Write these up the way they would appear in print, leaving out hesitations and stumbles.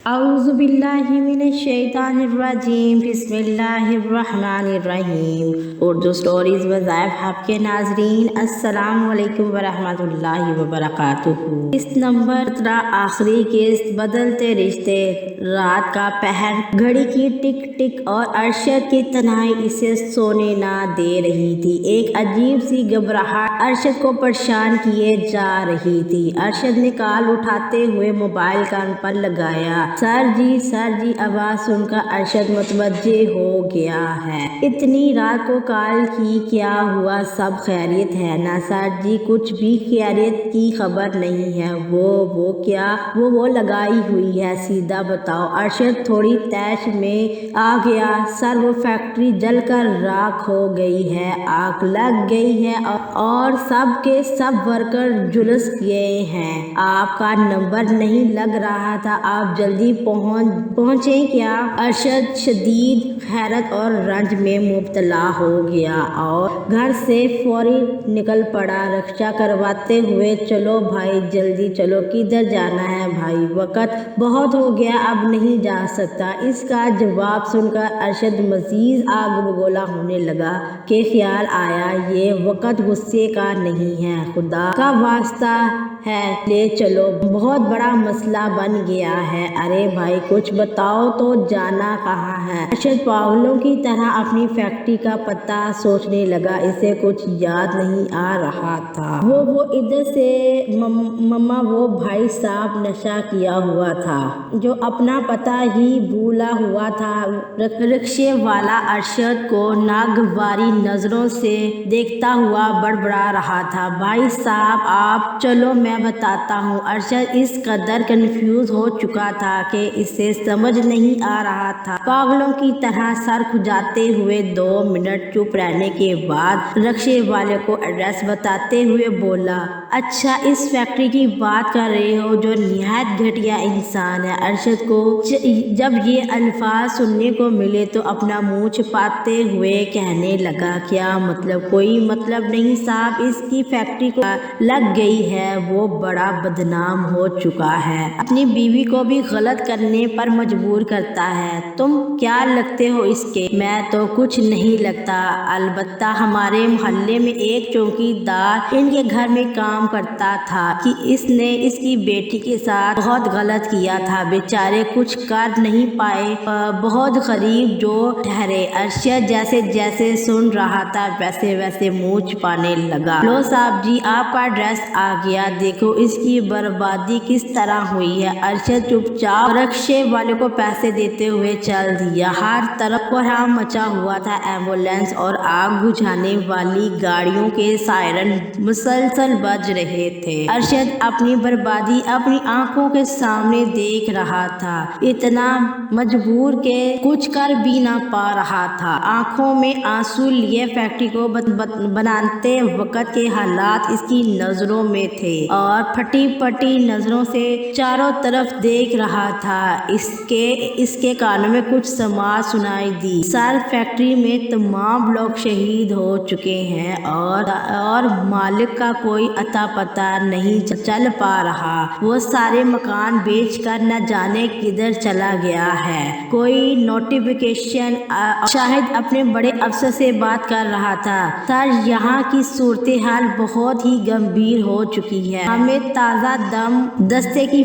اعوذ باللہ من الشیطان الرجیم بسم اللہ الرحمن الرحیم۔ اردو سٹوریز وظائف آپ کے ناظرین، السلام علیکم ورحمۃ اللہ وبرکاتہ۔ اس نمبر 17 آخری قسط بدلتے رشتے۔ رات کا پہر، گھڑی کی ٹک ٹک اور ارشد کی تنہائی اسے سونے نہ دے رہی تھی۔ ایک عجیب سی گھبراہٹ ارشد کو پریشان کیے جا رہی تھی۔ ارشد نے کال اٹھاتے ہوئے موبائل کان پر لگایا۔ سر جی آواز سن کر ارشد متوجہ ہو گیا ہے۔ اتنی رات کو کال کی، کیا ہوا؟ سب خیریت ہے نا؟ سر جی کچھ بھی خیریت کی خبر نہیں ہے۔ وہ کیا؟ وہ لگائی ہوئی ہے، سیدھا بتاؤ۔ ارشد تھوڑی طیش میں آ گیا۔ سر وہ فیکٹری جل کر راکھ ہو گئی ہے، آگ لگ گئی ہے اور سب کے سب ورکر جھلس گئے ہیں۔ آپ کا نمبر نہیں لگ رہا تھا، آپ جلدی پہنچیں کیا؟ ارشد شدید حیرت اور رنج میں مبتلا ہو گیا اور گھر سے فوری نکل پڑا، رکشہ کرواتے ہوئے۔ چلو بھائی جلدی چلو، کدھر جانا ہے بھائی؟ وقت بہت ہو گیا، اب نہیں جا سکتا۔ اس کا جواب سن کر ارشد مزید آگ بگولا ہونے لگا کہ خیال آیا یہ وقت غصے کا نہیں ہے، خدا کا واسطہ ہے لے چلو، بہت بڑا مسئلہ بن گیا ہے۔ ارے بھائی کچھ بتاؤ تو، جانا کہاں ہے؟ ارشد پاگلوں کی طرح اپنی فیکٹری کا پتہ سوچنے لگا، اسے کچھ یاد نہیں آ رہا تھا۔ وہ ادھر سے مما، وہ بھائی صاحب نشہ کیا ہوا تھا جو اپنا پتہ ہی بھولا ہوا تھا۔ رکشے والا ارشد کو ناگواری نظروں سے دیکھتا ہوا بڑبڑا رہا تھا۔ بھائی صاحب آپ چلو میں بتاتا ہوں۔ ارشد اس قدر کنفیوز ہو چکا تھا کہ اسے سمجھ نہیں آ رہا تھا۔ پاگلوں کی طرح سر کھجاتے ہوئے 2 منٹ چپ رہنے کے بعد رکشے والے کو ایڈریس بتاتے ہوئے بولا، اچھا اس فیکٹری کی بات کر رہے ہو جو نہایت گھٹیا انسان ہے۔ ارشد کو جب یہ الفاظ سننے کو ملے تو اپنا منہ چھپاتے ہوئے کہنے لگا، کیا مطلب؟ کوئی مطلب نہیں صاحب، اس کی فیکٹری کو لگ گئی ہے، وہ بڑا بدنام ہو چکا ہے، اپنی بیوی کو بھی غلط کرنے پر مجبور کرتا ہے۔ تم کیا لگتے ہو اس کے؟ میں تو کچھ نہیں لگتا، البتہ ہمارے محلے میں ایک چوکی دار ان کے گھر میں کام کرتا تھا کہ اس نے اس کی بیٹی کے ساتھ بہت غلط کیا تھا، بیچارے کچھ کر نہیں پائے، بہت غریب جو ٹھہرے۔ ارشد جیسے جیسے سن رہا تھا ویسے ویسے منہ چھپانے لگا۔ لو صاحب جی آپ کا ایڈریس آ گیا، دیکھو اس کی بربادی کس طرح ہوئی ہے۔ ارشد چپ چاپ رکشے والے کو پیسے دیتے ہوئے چل دیا۔ ہر طرف کوہرام مچا ہوا تھا، ایمبولینس اور آگ بجھانے والی گاڑیوں کے سائرن مسلسل بج رہے تھے۔ ارشد اپنی بربادی اپنی آنکھوں کے سامنے دیکھ رہا تھا، اتنا مجبور کہ کچھ کر بھی نہ پا رہا تھا۔ آنکھوں میں آنسو لیے فیکٹری کو بناتے وقت کے حالات اس کی نظروں میں تھے اور پھٹی پٹی نظروں سے چاروں طرف دیکھ رہا تھا۔ اس کے کانوں میں کچھ سماعت سنائی دی، سر فیکٹری میں تمام لوگ شہید ہو چکے ہیں اور مالک کا کوئی اتا پتہ نہیں چل پا رہا، وہ سارے مکان بیچ کر نہ جانے کدھر چلا گیا ہے، کوئی نوٹیفیکیشن۔ شاہد اپنے بڑے افسر سے بات کر رہا تھا، سر یہاں کی صورتحال بہت ہی گمبھیر ہو چکی ہے، ہمیں تازہ دم دستے کی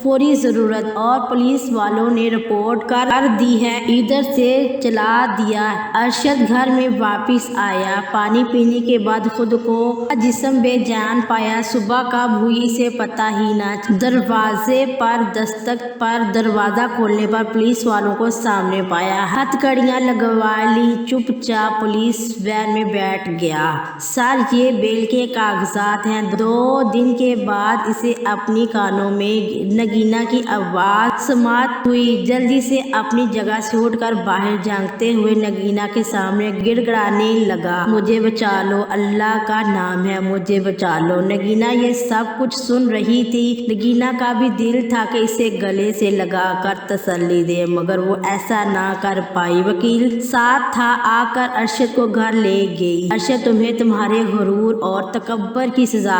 فوری ضرورت، اور پولیس والوں نے رپورٹ کر دی ہے، ادھر سے چلا دیا۔ ارشد گھر میں واپس آیا، پانی پینے کے بعد خود کو جسم بے جان پایا، صبح کب ہوئی اسے پتہ ہی نہ۔ دروازے پر دستک پر دروازہ کھولنے پر پولیس والوں کو سامنے پایا، ہتھ کڑیاں لگوا لی، چپ چاپ پولیس وین میں بیٹھ گیا۔ سر یہ بیل کے کاغذات ہیں۔ 2 دن کے بعد اسے اپنی کانوں میں نگینا کی آواز سماعت ہوئی، جلدی سے اپنی جگہ سے اٹھ کر باہر جھانکتے ہوئے نگینا کے سامنے گڑ گڑانے لگا، مجھے بچا لو، اللہ کا نام ہے مجھے بچا لو۔ نگینا یہ سب کچھ سن رہی تھی۔ نگینا کا بھی دل تھا کہ اسے گلے سے لگا کر تسلی دے، مگر وہ ایسا نہ کر پائی۔ وکیل ساتھ تھا، آ کر ارشد کو گھر لے گئی۔ ارشد تمہیں تمہارے غرور اور تکبر کی سزا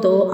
2